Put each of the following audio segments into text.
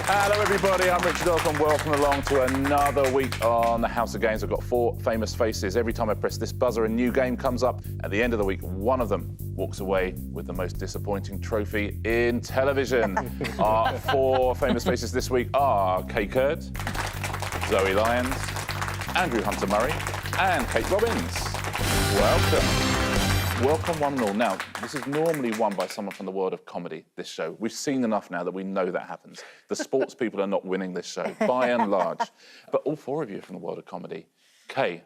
Hello everybody, I'm Richard Osman. Welcome along to another week on the House of Games. I've got 4 famous faces. Every time I press this buzzer, a new game comes up. At the end of the week, one of them walks away with the most disappointing trophy in television. Our 4 famous faces this week are Kae Kurd, Zoe Lyons, Andrew Hunter-Murray, and Kate Robbins. Welcome. Welcome one and all. Now, this is normally won by someone from the world of comedy, this show. We've seen enough now that we know that happens. The sports people are not winning this show, by and large. But all 4 of you are from the world of comedy. Kae,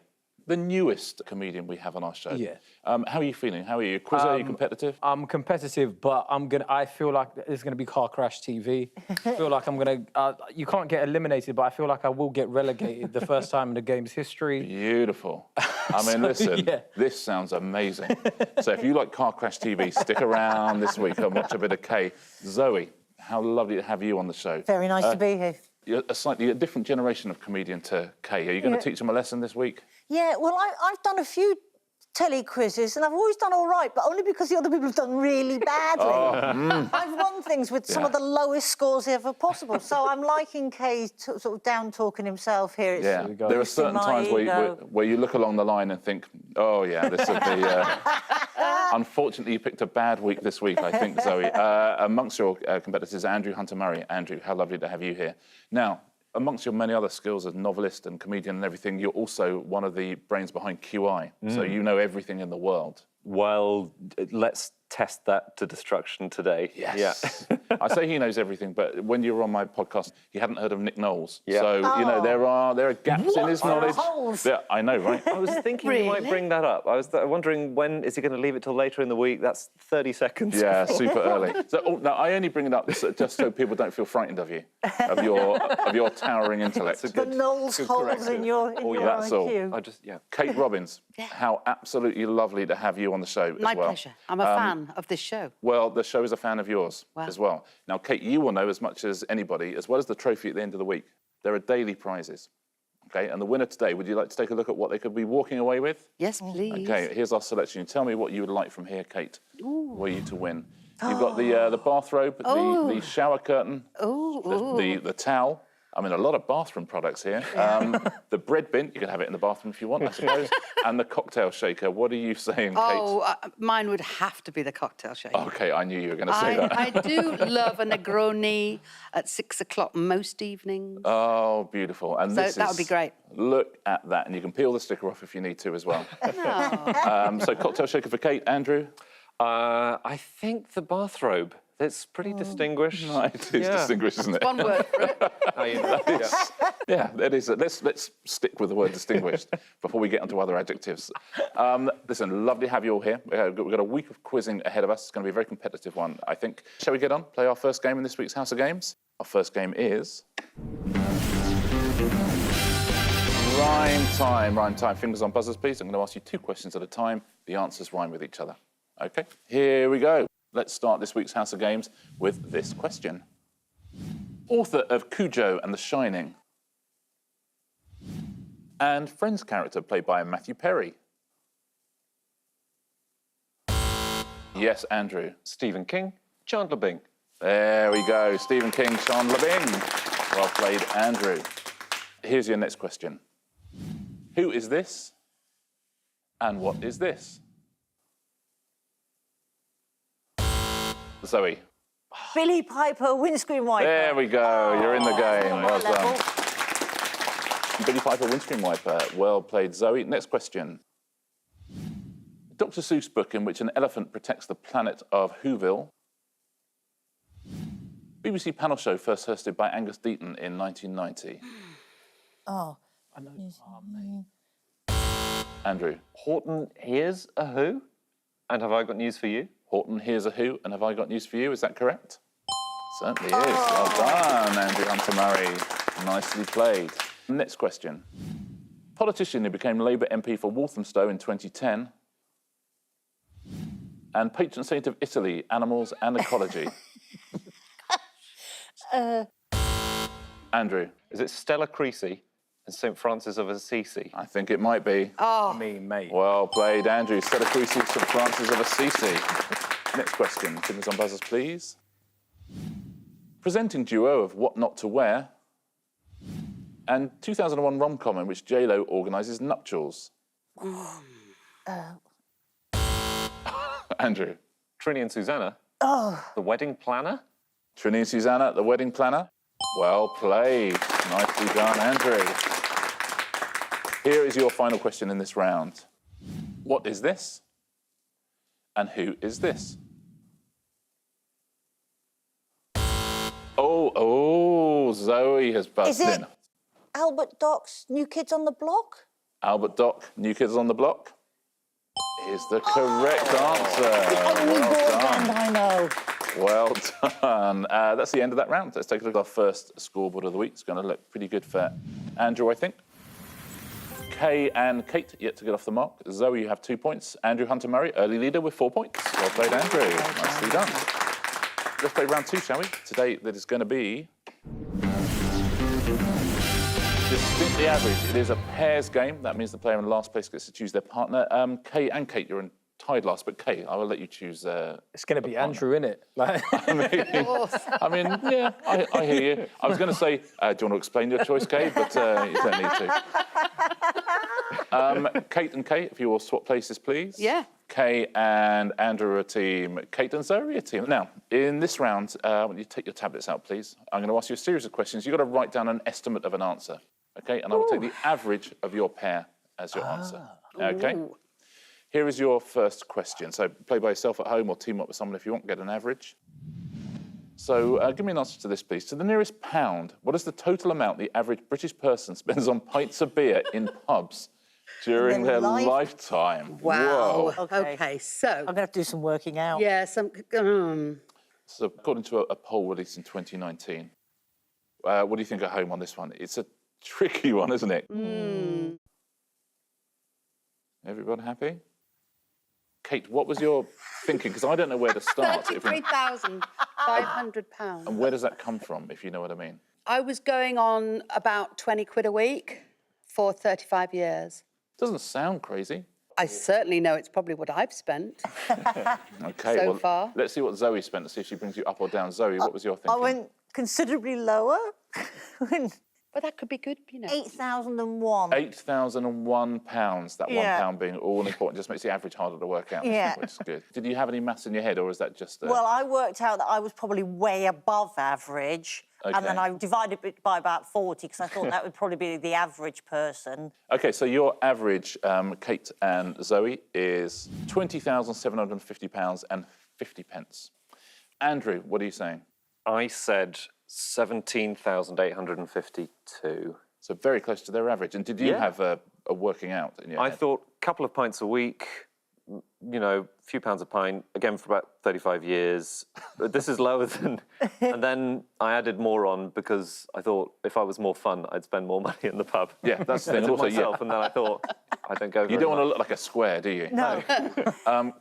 the newest comedian we have on our show. Yeah. How are you feeling? How are you? Quizzer, are you competitive? I'm competitive, but I feel like it's gonna be car crash TV. I feel like I'm gonna. You can't get eliminated, but I feel like I will get relegated the first time in the game's history. Beautiful. I mean, listen, this sounds amazing. So if you like car crash TV, stick around this week and watch a bit of Kae. Zoe, how lovely to have you on the show. Very nice to be here. You're a slightly different generation of comedian to Kae. Are you going to teach them a lesson this week? Yeah, well, I've done a few telly quizzes and I've always done all right, but only because the other people have done really badly. I've won things with some of the lowest scores ever possible, so I'm liking Kae sort of down-talking himself here. It's There are certain times where you look along the line and think, oh, yeah, this would be... Unfortunately, you picked a bad week this week, I think, Zoe. Amongst your competitors, Andrew Hunter-Murray. Andrew, how lovely to have you here. Now, amongst your many other skills as novelist and comedian and everything, you're also one of the brains behind QI, so you know everything in the world. Well, let's test that to destruction today. Yes. Yeah. I say he knows everything, but when you were on my podcast, you hadn't heard of Nick Knowles. Yeah. So, you know, there are gaps in his knowledge. Yeah, I know, right? I was thinking you might bring that up. I was wondering, when is he going to leave it till later in the week? That's 30 seconds. Yeah, super early. So, now, I only bring it up just so people don't feel frightened of you, of your towering intellect. The Knowles holes in your That's IQ. all. Kate Robbins, how absolutely lovely to have you on the show as well. My pleasure. I'm a fan of this show. Well, the show is a fan of yours as well. Now, Kate, you will know as much as anybody, as well as the trophy at the end of the week, there are daily prizes. Okay, and the winner today, would you like to take a look at what they could be walking away with? Yes, please. Okay, here's our selection. Tell me what you would like from here, Kate, were you to win. You've got the bathrobe, the shower curtain, the towel. I mean, a lot of bathroom products here. The bread bin, you can have it in the bathroom if you want, I suppose. And the cocktail shaker. What are you saying, Kate? Oh, mine would have to be the cocktail shaker. OK, I knew you were going to say that. I do love a Negroni at 6 o'clock most evenings. Oh, beautiful. And so that would be great. Look at that. And you can peel the sticker off if you need to as well. So cocktail shaker for Kate. Andrew? I think the bathrobe. It's pretty distinguished. No, it is distinguished, isn't it? One word for it. Yeah, it is. Let's stick with the word distinguished before we get onto other adjectives. Listen, lovely to have you all here. We've got a week of quizzing ahead of us. It's going to be a very competitive one, I think. Shall we get on? Play our first game in this week's House of Games? Our first game is... Rhyme time. Rhyme time. Fingers on buzzers, please. I'm going to ask you 2 questions at a time. The answers rhyme with each other. OK, here we go. Let's start this week's House of Games with this question. Author of Cujo and The Shining. And Friends character played by Matthew Perry. Yes, Andrew. Stephen King, Chandler Bing. There we go. Stephen King, Chandler Bing. Well played, Andrew. Here's your next question. Who is this? And what is this? Zoe. Billy Piper, windscreen wiper. There we go. You're in the game. Well done. Billy Piper, windscreen wiper. Well played, Zoe. Next question. Dr. Seuss book in which an elephant protects the planet of Whoville. BBC panel show first hosted by Angus Deaton in 1990. Oh. I know. Oh, mate. Andrew. Horton hears a who? And have I got news for you? Horton hears a who, and have I got news for you? Is that correct? Certainly is. Well done, Andrew Hunter-Murray. Nicely played. Next question. Politician who became Labour MP for Walthamstow in 2010. And patron saint of Italy, animals and ecology. Andrew. Is it Stella Creasy and St. Francis of Assisi? I think it might be. Oh. I mean, mate. Well played, Andrew. Stella Creasy, St. Francis of Assisi. Next question. Fingers on buzzers, please. presenting duo of What Not to Wear, and 2001 rom-com in which J-Lo organises nuptials. Andrew. Trini and Susanna. Oh. The Wedding Planner. Trini and Susanna, The Wedding Planner. Well played. Nicely done, Andrew. Here is your final question in this round. What is this? And who is this? Oh, Zoe has buzzed Is it in. Albert Doc's New Kids on the Block? Albert Doc, New Kids on the Block, is the correct answer. Only Well boy band done. I know. Well done. That's the end of that round. Let's take a look at our first scoreboard of the week. It's going to look pretty good for Andrew, I think. Kae and Kate yet to get off the mark. Zoe, you have 2 points. Andrew Hunter-Murray, early leader with 4 points. Well played, Andrew. Nicely done. Let's play round 2, shall we? Today, that is going to be distinctly average. It is a pairs game. That means the player in last place gets to choose their partner. Kae and Kate, you're in tied last, but Kae, I will let you choose. It's going to be Andrew, innit? Like... I mean, yeah, I hear you. I was going to say, do you want to explain your choice, Kae? But you don't need to. Kate and Kae, if you will swap places, please. Yeah. Kae and Andrew are a team. Kate and Zoe are a team. Now, in this round, when you take your tablets out, please, I'm going to ask you a series of questions. You've got to write down an estimate of an answer, OK? And I will take the average of your pair as your answer, OK? Ooh. Here is your first question. So play by yourself at home or team up with someone if you want, get an average. So give me an answer to this, please. To the nearest pound, what is the total amount the average British person spends on pints of beer in pubs during their lifetime? Wow. Whoa. Okay, so... I'm going to have to do some working out. Yeah, So according to a poll released in 2019, what do you think at home on this one? It's a tricky one, isn't it? Everyone happy? Kate, what was your thinking? Because I don't know where to start. £33,500. And where does that come from, if you know what I mean? I was going on about 20 quid a week for 35 years. Doesn't sound crazy. I certainly know it's probably what I've spent. Okay, So well, far. let's see what Zoe spent. Let's see if she brings you up or down. Zoe, what was your thinking? I went considerably lower. But that could be good, you know. 8,001. £8,001. That Yeah. £1 being all important just makes the average harder to work out. Yeah. Which is good. Did you have any maths in your head, or is that just? Well, I worked out that I was probably way above average, and then Okay. I divided it by about 40 because I thought that would probably be the average person. Okay, so your average, Kate and Zoe, is £20,750 and 50 pence. Andrew, what are you saying? I said 17,852. So very close to their average. And did you Yeah. have a working out in your I head? thought a couple of pints a week, you know, a few pounds a pint, again for about 35 years. But this is lower than... And then I added more on because I thought if I was more fun, I'd spend more money in the pub. Yeah, that's the I thing. took Also, myself, yeah. and then I thought, I don't go You very don't want to much. look like a square, do you? No.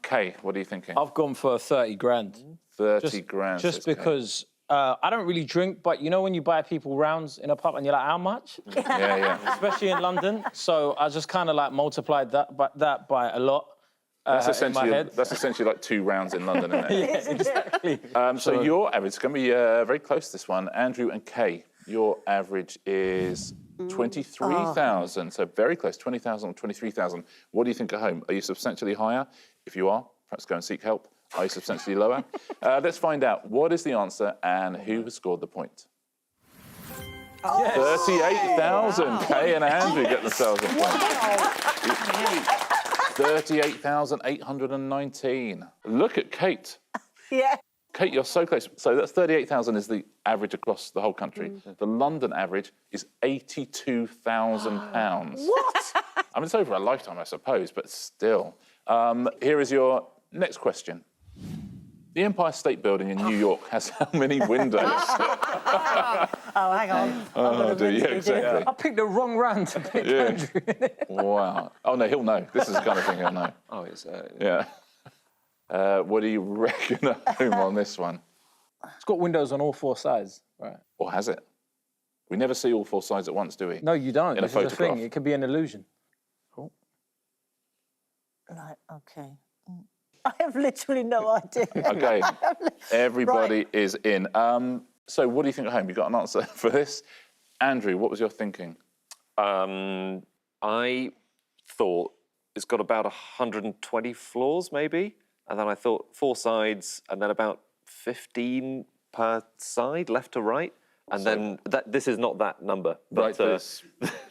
Kay, what are you thinking? I've gone for 30 grand. 30 grand. Just says Kay. because I don't really drink, but you know when you buy people rounds in a pub and you're like, how much? Yeah, yeah. Especially in London. So I just kind of like multiplied that by a lot. That's in my head. essentially like 2 rounds in London, isn't it? Exactly. So your average is going to be very close to this one. Andrew and Kay, your average is 23,000. So very close, 20,000 or 23,000. What do you think at home? Are you substantially higher? If you are, perhaps go and seek help. Are you substantially lower? Let's find out. What is the answer and who has scored the point? 38,000. Kay and Andrew get themselves a point. 38,819. Look at Kate. Yeah. Kate, you're so close. So that's 38,000 is the average across the whole country. The London average is £82,000. What? I mean, it's over a lifetime, I suppose, but still. Here is your next question. The Empire State Building in New York has how many windows? Oh, hang on. Oh, do you? Exactly. I picked the wrong round to pick Andrew. Wow. Oh, no, he'll know. This is the kind of thing he'll know. Oh, it's... Yeah. What do you reckon at home on this one? It's got windows on all 4 sides, right? Or has it? We never see all 4 sides at once, do we? No, you don't. In a This is the photograph. thing. It could be an illusion. Right, OK. I have literally no idea. OK, everybody is in. So what do you think at home? You got an answer for this? Andrew, what was your thinking? I thought it's got about 120 floors, maybe. And then I thought 4 sides, and then about 15 per side, left to right. And then this is not that number. But, Right, there's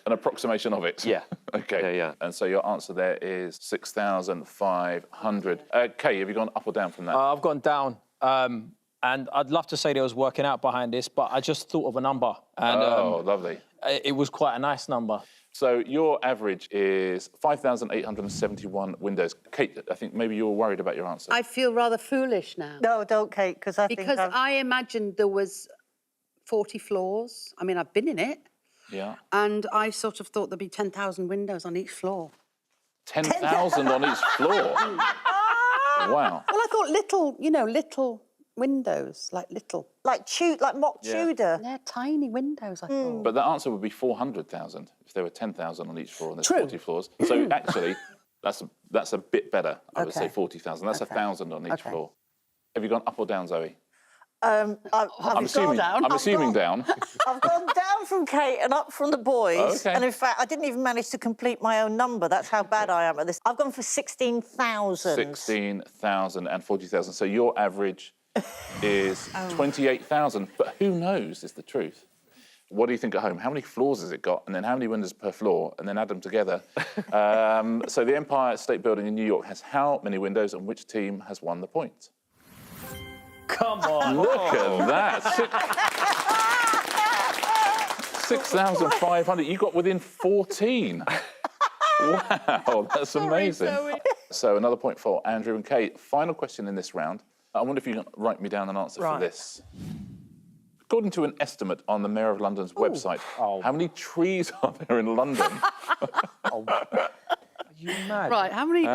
an approximation of it. Yeah. Okay. Yeah. And so your answer there is 6,500. Kay, have you gone up or down from that? I've gone down. And I'd love to say there was working out behind this, but I just thought of a number. And Lovely. it was quite a nice number. So your average is 5,871 windows. Kate, I think maybe you were worried about your answer. I feel rather foolish now. No, don't, Kate, because I think Because I imagined there was 40 floors. I mean, I've been in it. Yeah. And I sort of thought there'd be 10,000 windows on each floor. 10,000 on each floor. Wow. Well, I thought little windows, like little. like mock Tudor. Yeah, tiny windows, I thought. But the answer would be 400,000 if there were 10,000 on each floor and there's True. 40 floors. So actually, that's a bit better. I would say Okay. 40,000. That's 1,000 on each Okay. floor. Have you gone up or down, Zoe? I'm assuming down. I'm assuming down. I've gone down from Kate and up from the boys. Okay. And in fact, I didn't even manage to complete my own number. That's how bad I am at this. I've gone for 16,000. 16,000 and 40,000. So your average is 28,000. But who knows is the truth. What do you think at home? How many floors has it got? And then how many windows per floor? And then add them together. So the Empire State Building in New York has how many windows and which team has won the point? Come on. Look at that. 6,500. You got within 14. Wow, that's amazing. So another point for Andrew and Kate. Final question in this round. I wonder if you can write me down an answer for this. According to an estimate on the Mayor of London's website, how many trees are there in London? Are you mad? Right, how many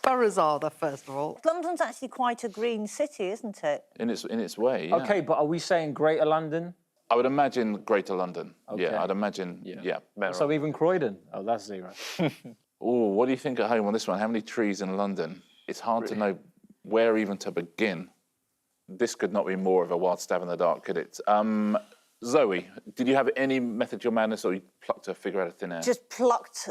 boroughs are there, first of all? London's actually quite a green city, isn't it? in its way, yeah. Okay, but are we saying Greater London? I would imagine Greater London. Okay. Yeah, I'd imagine, yeah. So even Croydon? Oh, that's 0. Oh, what do you think at home on this one? How many trees in London? It's hard to know where even to begin. This could not be more of a wild stab in the dark, could it? Zoe, did you have any method to your madness, or you plucked a figure out of thin air? Just plucked.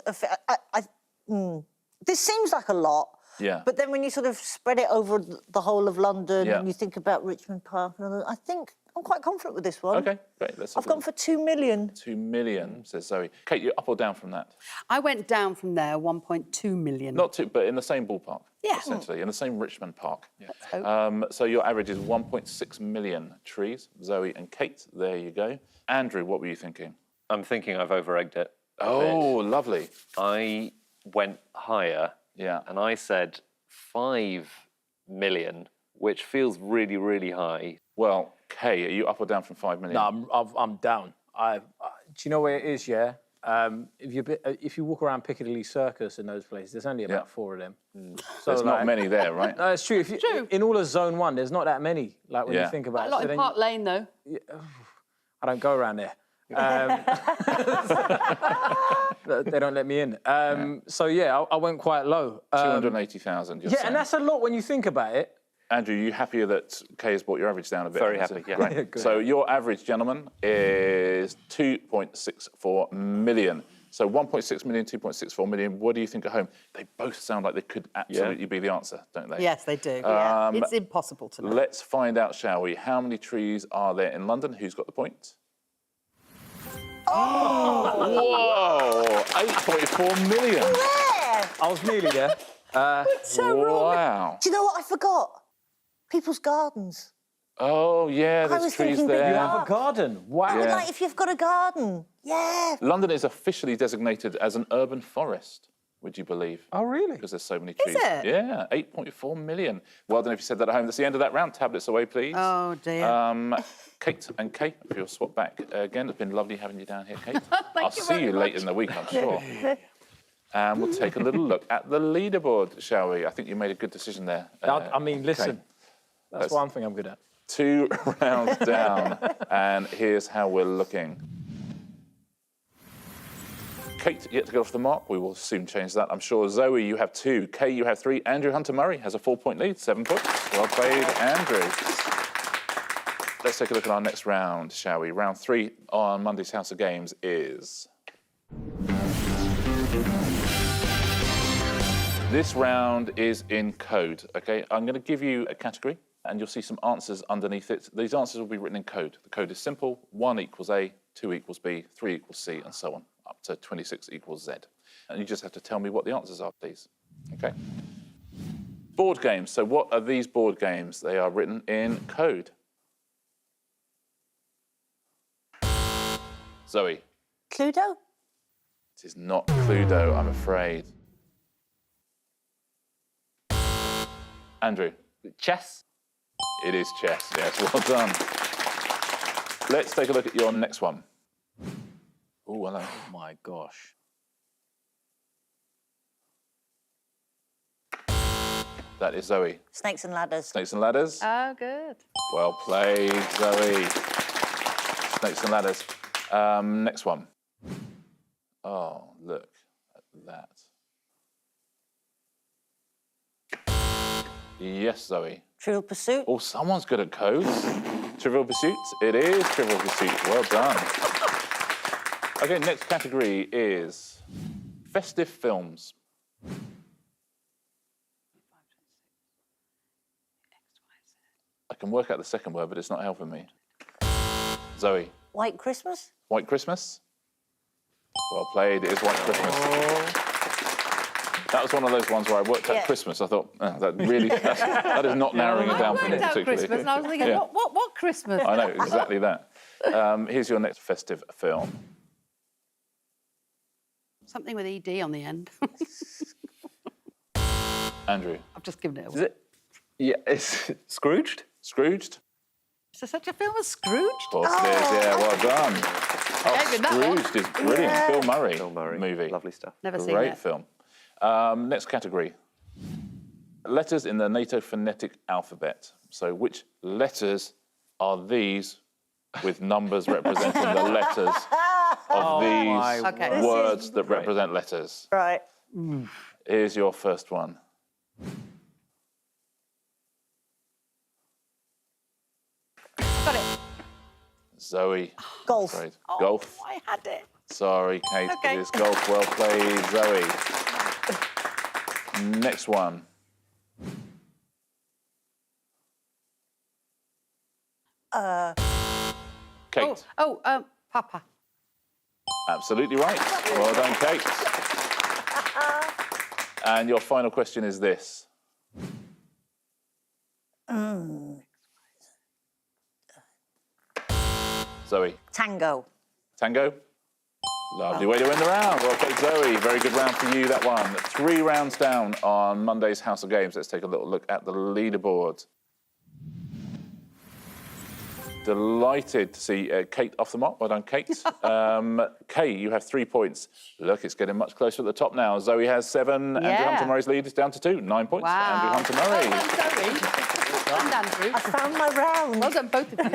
This seems like a lot. Yeah. But then when you sort of spread it over the whole of London Yeah. and you think about Richmond Park, I think I'm quite confident with this one. Okay, great. I've gone for 2 million. 2 million, says Zoe. Kate, you up or down from that? I went down from there, 1.2 million. Not too, but in the same ballpark. Yeah. Essentially, in the same Richmond Park. Let's hope. So your average is 1.6 million trees. Zoe and Kate, there you go. Andrew, what were you thinking? I'm thinking I've over-egged it. Oh, lovely. I went higher. Yeah. And I said 5 million, which feels really, really high. Well, Kay, are you up or down from 5 million? No, I'm down. Do you know where it is, yeah? If you walk around Piccadilly Circus in those places, there's only about 4 of them. So There's not many there, right? No, it's true. In all of Zone 1, there's not that many, like when you think about A it. lot So in then Park Lane, though. I don't go around there. They don't let me in. So, yeah, I went quite low. 280,000, you're saying. And that's a lot when you think about it. Andrew, you happier that Kay has brought your average down a bit? Very obviously? happy, yeah. Great. So your average, gentlemen, is 2.64 million. So 1.6 million, 2.64 million. What do you think at home? They both sound like they could absolutely be the answer, don't they? Yes, they do. It's impossible to know. Let's find out, shall we? How many trees are there in London? Who's got the point? Oh! Whoa! 8.4 million. Where? I was nearly there. Wow. Do you know what I forgot? People's gardens. Oh, yeah, there's was trees thinking there. You have a garden. Wow. Yeah. Like if you've got a garden. Yeah. London is officially designated as an urban forest, would you believe? Oh, really? Because there's so many trees. it? Yeah, 8.4 million. Well done if you said that at home. That's the end of that round. Tablets away, please. Oh, dear. Kate and Kate, if you'll swap back again. It's been lovely having you down here, Kate. I'll you see very you late in the week, I'm sure. And we'll take a little look at the leaderboard, shall we? I think you made a good decision there. I mean, listen, Kate. that's one thing I'm good at. 2 rounds down, and here's how we're looking. Kate, yet to get off the mark. We will soon change that, I'm sure. Zoe, you have 2. Kay, you have 3. Andrew Hunter-Murray has a 4-point lead, 7 points. Well played, Andrew. Let's take a look at our next round, shall we? Round 3 on Monday's House of Games is... This round is in code, OK? I'm going to give you a category, and you'll see some answers underneath it. These answers will be written in code. The code is simple. 1 equals A, 2 equals B, 3 equals C, and so on, up to 26 equals Z. And you just have to tell me what the answers are, please. OK? Board games. So what are these board games? They are written in code. Zoe. Cluedo? It is not Cluedo, I'm afraid. Andrew. Chess. It is chess, yes, well done. Let's take a look at your next one. Oh, hello. Oh my gosh. That is Zoe. Snakes and ladders. Snakes and ladders. Oh, good. Well played, Zoe. Snakes and ladders. Next one. Oh, look at that. Yes, Zoe. Trivial Pursuit. Oh, someone's good at codes. Trivial Pursuit. It is Trivial Pursuit. Well done. OK, next category is festive films. I can work out the second word, but it's not helping me. Zoe. White Christmas. White Christmas. Well played. It is White Christmas. That was one of those ones where I worked out Christmas. I thought, that is not narrowing it down for me I worked out particularly. Christmas, and I was thinking, Yeah. what Christmas? I know, exactly that. Here's your next festive film. Something with ED on the end. Andrew. I've just given it away. Is it? Yeah, it's Scrooged. Scrooged? Is there such a film as Scrooged? Of course it is, yeah, well done. Oh, Gave him that one. Scrooged is brilliant. Bill Murray. Bill Murray. Movie. Lovely stuff. Never seen Great it. film. Next category. Letters in the NATO phonetic alphabet. So which letters are these with numbers representing the letters of these Okay. words that represent letters? Right. Here's your first one. Got it. Zoe. Golf. Right. Oh, Golf. I had it. Sorry, Kate, Okay. it is golf. Well played, Zoe. Next one. Kate. Papa. Absolutely right. Well done, Kate. And your final question is this. Zoe. Tango. Tango? Lovely way to win the round. Well played, Zoe. Very good round for you, that one. 3 rounds down on Monday's House of Games. Let's take a little look at the leaderboard. Delighted to see Kate off the mark. Well done, Kate. Kate, you have 3 points. Look, it's getting much closer at the top now. Zoe has 7. Andrew Yeah. Hunter-Murray's lead is down to 2. 9 points. Wow. Andrew Hunter-Murray. Well done, Zoe. And Andrew. I found my round. Well done, both of you.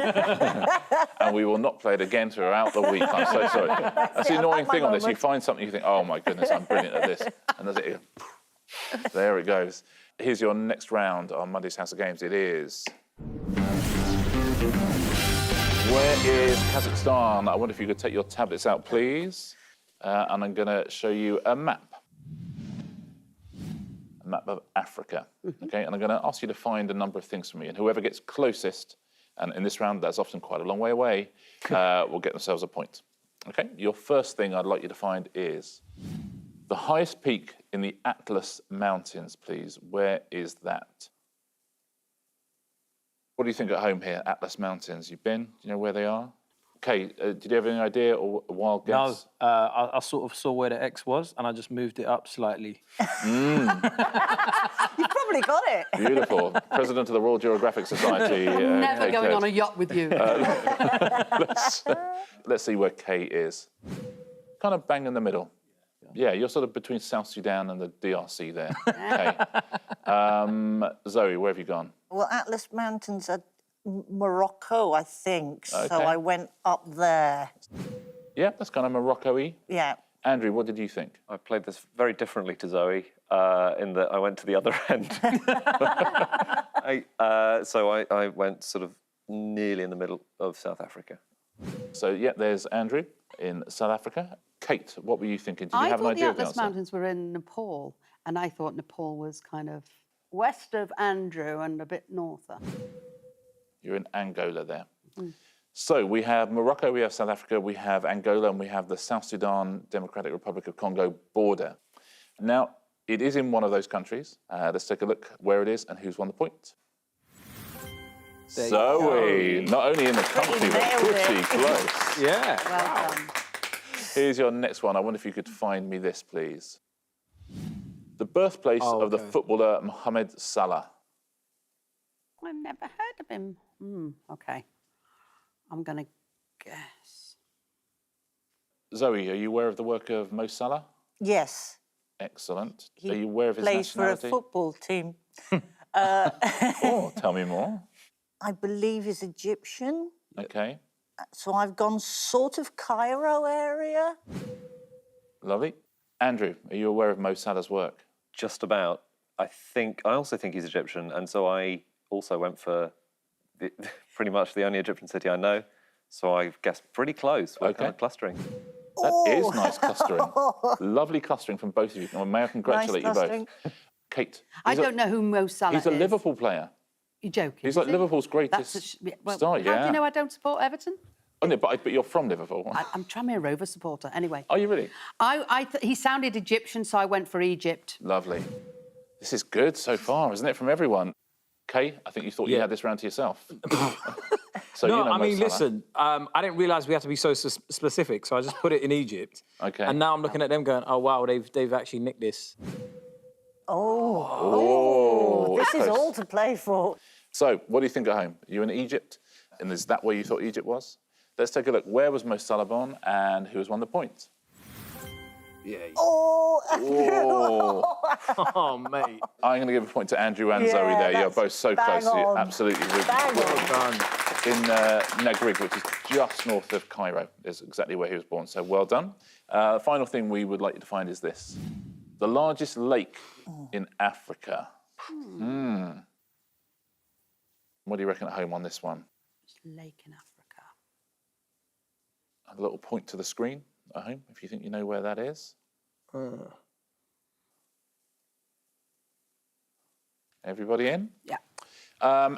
And we will not play it again throughout the week. I'm so sorry. That's the it. annoying I've had thing my on this. You moment. find something, you think, oh my goodness, I'm brilliant at this. And that's it. There it goes. Here's your next round on Monday's House of Games. It is... Where is Kazakhstan? I wonder if you could take your tablets out, please. And I'm going to show you a map. A map of Africa. OK, and I'm going to ask you to find a number of things for me. And whoever gets closest, and in this round, that's often quite a long way away, will get themselves a point. OK, your first thing I'd like you to find is the highest peak in the Atlas Mountains, please. Where is that? What do you think at home here, Atlas Mountains? You've been? Do you know where they are? Okay, did you have any idea or a wild guess? No, I sort of saw where the X was, and I just moved it up slightly. You probably got it. Beautiful. President of the Royal Geographic Society. Never Kate going Kurd. on a yacht with you. Let's see where Kay is. Kind of bang in the middle. Yeah, you're sort of between South Sudan and the DRC there. Okay. Zoe, where have you gone? Well, Atlas Mountains are Morocco, I think. So Okay. I went up there. Yeah, that's kind of Morocco-y. Yeah. Andrew, what did you think? I played this very differently to Zoe in that I went to the other end. So I went sort of nearly in the middle of South Africa. So, yeah, there's Andrew in South Africa. Kate, what were you thinking? Did you I have an thought idea the of the Atlas answer? Mountains were in Nepal, and I thought Nepal was kind of west of Andrew and a bit norther. You're in Angola there. So we have Morocco, we have South Africa, we have Angola, and we have the South Sudan Democratic Republic of Congo border. Now, it is in one of those countries. Let's take a look where it is and who's won the point. Zoe, not only in the country, but nailed it. pretty close. Yeah. Well done. Here's your next one. I wonder if you could find me this, please. The birthplace of the footballer Mohamed Salah. I've never heard of him. Okay. I'm going to guess. Zoe, are you aware of the work of Mo Salah? Yes. Excellent. He Are you aware of his plays for a nationality? football team. Oh, tell me more. I believe he's Egyptian. Okay, So I've gone sort of Cairo area. lovely. Andrew, are you aware of Mo Salah's work? Just about. I also think he's Egyptian, and so I also went for pretty much the only Egyptian city I know. So I guessed pretty close. We're kind of clustering. That is nice clustering. Lovely clustering from both of you. Well, may I congratulate you clustering. both. Kate. I don't know who Mo Salah is. He's a Liverpool player. You're joking. He's like is he? Liverpool's greatest star, How do you know I don't support Everton? Oh, no, but you're from Liverpool. I'm trying to be a Rover supporter. Anyway. Are you really? He sounded Egyptian, so I went for Egypt. Lovely. This is good so far, isn't it, from everyone? Kay, I think you thought you had this round to yourself. So No, you know I Mo mean, Salah. listen, I didn't realise we had to be so specific, so I just put it in Egypt. Okay. And now I'm looking at them going, oh, wow, they've actually nicked this. Oh, This is close. all to play for. So, what do you think at home? Are you in Egypt? And is that where you thought Egypt was? Let's take a look. Where was Mo Salah born and who has won the point? Oh, Oh, mate. I'm going to give a point to Andrew and Yeah, Zoe there. You're that's both so bang close. You're on. absolutely Bang well on. in Negrig, which is just north of Cairo, is exactly where he was born. So well done. The final thing we would like you to find is this. The largest lake in Africa. What do you reckon at home on this one? Lake in Africa. A little point to the screen at home, if you think you know where that is. Everybody in? Yeah.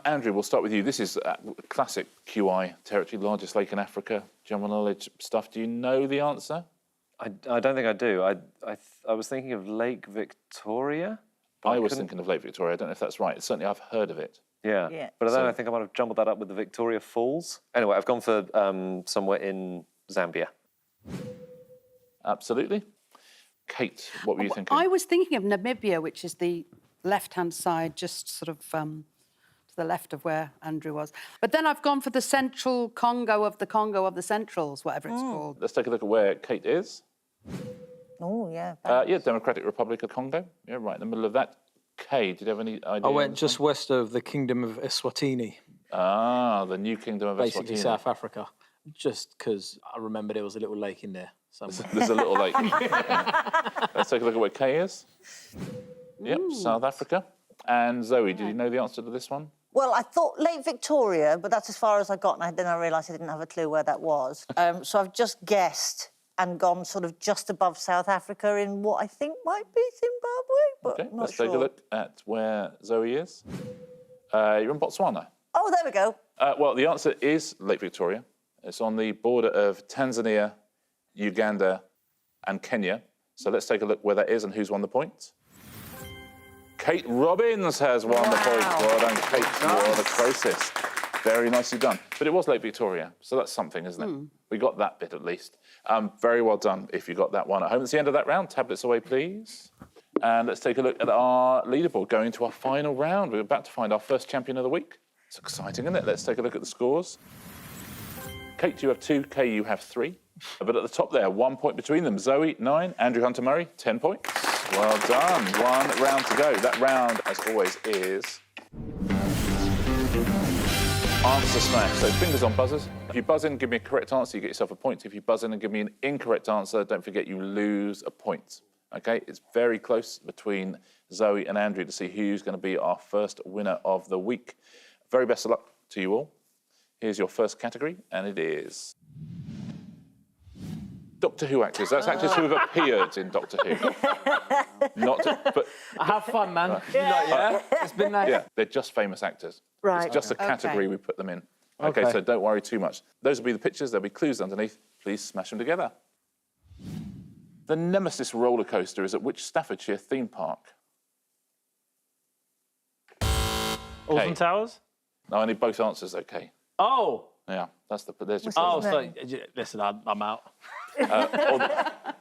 Andrew, we'll start with you. This is classic QI territory, largest lake in Africa. General knowledge stuff. Do you know the answer? I don't think I do. I was thinking of Lake Victoria. I was thinking of Lake Victoria. I don't know if that's right. Certainly, I've heard of it. Yeah. But then I think I might have jumbled that up with the Victoria Falls. Anyway, I've gone for somewhere in Zambia. Absolutely. Kate, what were you thinking? I was thinking of Namibia, which is the left-hand side, just sort of to the left of where Andrew was. But then I've gone for the central Congo of the Centrals, whatever it's called. Let's take a look at where Kate is. Oh, yeah. Democratic Republic of Congo. Yeah, right in the middle of that. Kay, did you have any idea? I went just west of the Kingdom of Eswatini, the new kingdom of basically Eswatini. South Africa, just because I remembered there was a little lake in there somewhere. There's a little lake. Let's take a look at where Kay is. Yep, South Africa. And Zoe, did you know the answer to this one? Well, I thought Lake Victoria, but that's as far as I got, and then I realised I didn't have a clue where that was. So I've just guessed and gone sort of just above South Africa in what I think might be Zimbabwe, but Okay, not let's sure. take a look at where Zoe is. You're in Botswana. Oh, there we go. Well, the answer is Lake Victoria. It's on the border of Tanzania, Uganda, and Kenya. So let's take a look where that is and who's won the point. Kate Robbins has won the point. Well done, Kate. You're the closest. Very nicely done. But it was Lake Victoria, so that's something, isn't it? We got that bit at least. Very well done if you got that one at home. It's the end of that round. Tablets away, please. And let's take a look at our leaderboard going to our final round. We're about to find our first champion of the week. It's exciting, isn't it? Let's take a look at the scores. Kate, you have 2. Kay, you have 3. But at the top there, 1 point between them. Zoe, 9. Andrew Hunter-Murray, 10 points. Well done. 1 round to go. That round, as always, is answer smash. So fingers on buzzers. If you buzz in, give me a correct answer, you get yourself a point. If you buzz in and give me an incorrect answer, don't forget you lose a point. Okay, it's very close between Zoe and Andrew to see who's going to be our first winner of the week. Very best of luck to you all. Here's your first category, and it is Doctor Who actors. That's actors who have appeared in Doctor Who. Not, but Have fun, man. Yeah. It's been nice. yeah, they're just famous actors. Right. It's just a category we put them in. Okay, so don't worry too much. Those will be the pictures. There'll be clues underneath. Please smash them together. The Nemesis roller coaster is at which Staffordshire theme park? Alton Towers? No, I need both answers, okay? Oh. Yeah, that's the. There's your Oh, problem. so listen, I'm out.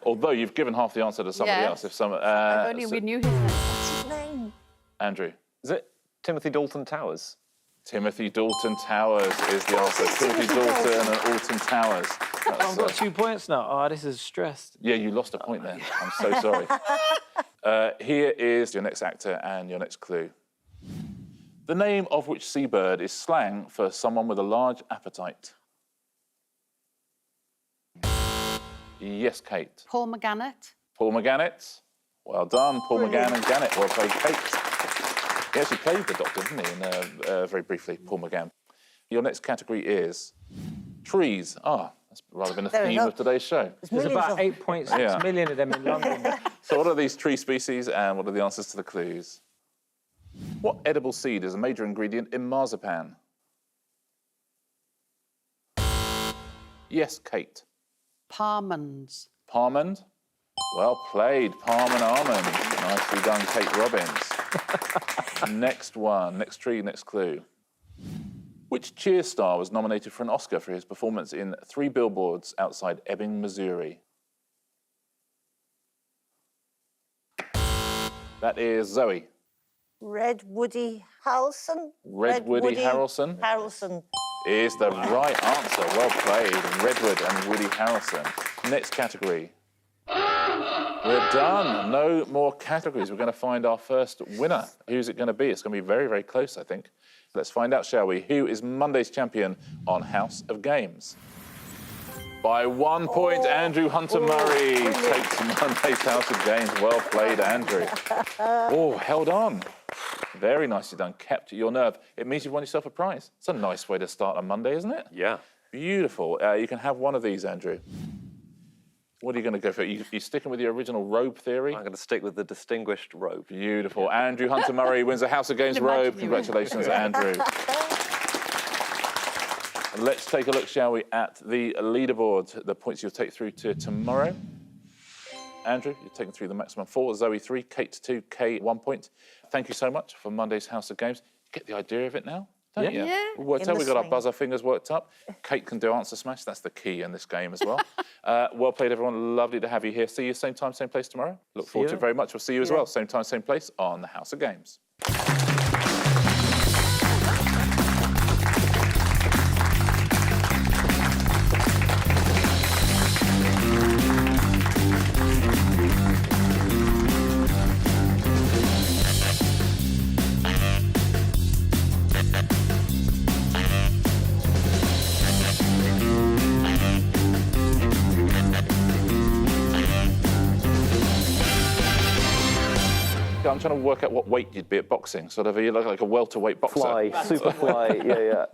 Although you've given half the answer to somebody Yes. else. If some, If only we knew his name. What's his name? Andrew. Is it Timothy Dalton Towers? Timothy Dalton Towers is the answer. Timothy Dalton and Alton Towers. I've got 2 points now. Oh, this is stressed. Yeah, you lost a point there. I'm so sorry. Here is your next actor and your next clue. The name of which seabird is slang for someone with a large appetite? Yes, Kate. Paul McGannett. Paul McGannett. Well done, Paul McGann and Gannett. Well played, Kate. He actually played the Doctor, didn't he? Very briefly, Paul McGann. Your next category is trees. Ah, that's rather been a There we theme go. of today's show. There's about 8.6 million of them in London. So what are these tree species and what are the answers to the clues? What edible seed is a major ingredient in marzipan? Yes, Kate. Parmans. Parmand. Well played, Palm and Almond. Nicely done, Kate Robbins. Next one, next tree, next clue. Which cheer star was nominated for an Oscar for his performance in 3 Billboards outside Ebbing, Missouri? That is Zoe. Red Woody Harrelson? Red Woody Harrelson? Harrelson. Is the right answer. Well played, Redwood and Woody Harrelson. Next category. We're done. No more categories. We're going to find our first winner. Who's it going to be? It's going to be very, very close, I think. Let's find out, shall we? Who is Monday's champion on House of Games? By 1 point, Andrew Hunter-Murray takes Monday's House of Games. Well played, Andrew. Oh, held on. Very nicely done. Kept your nerve. It means you've won yourself a prize. It's a nice way to start on Monday, isn't it? Yeah. Beautiful. You can have one of these, Andrew. What are you going to go for? You sticking with your original robe theory? I'm going to stick with the distinguished robe. Beautiful. Andrew Hunter-Murray wins the House of Games robe. Congratulations, Andrew. Let's take a look, shall we, at the leaderboard, the points you'll take through to tomorrow. Andrew, you're taking through the maximum 4, Zoe 3, Kate 2, Kae 1 point. Thank you so much for Monday's House of Games. Get the idea of it now, don't you? Yeah. We've worked In out, the we've got our swing. buzzer fingers worked up. Kate can do answer smash, that's the key in this game as well. Well played, everyone. Lovely to have you here. See you same time, same place tomorrow. Look forward to it very much. We'll see you as well, same time, same place on the House of Games. I'm trying to work out what weight you'd be at boxing. Sort of, you look like a welterweight boxer. Fly, super fly, yeah.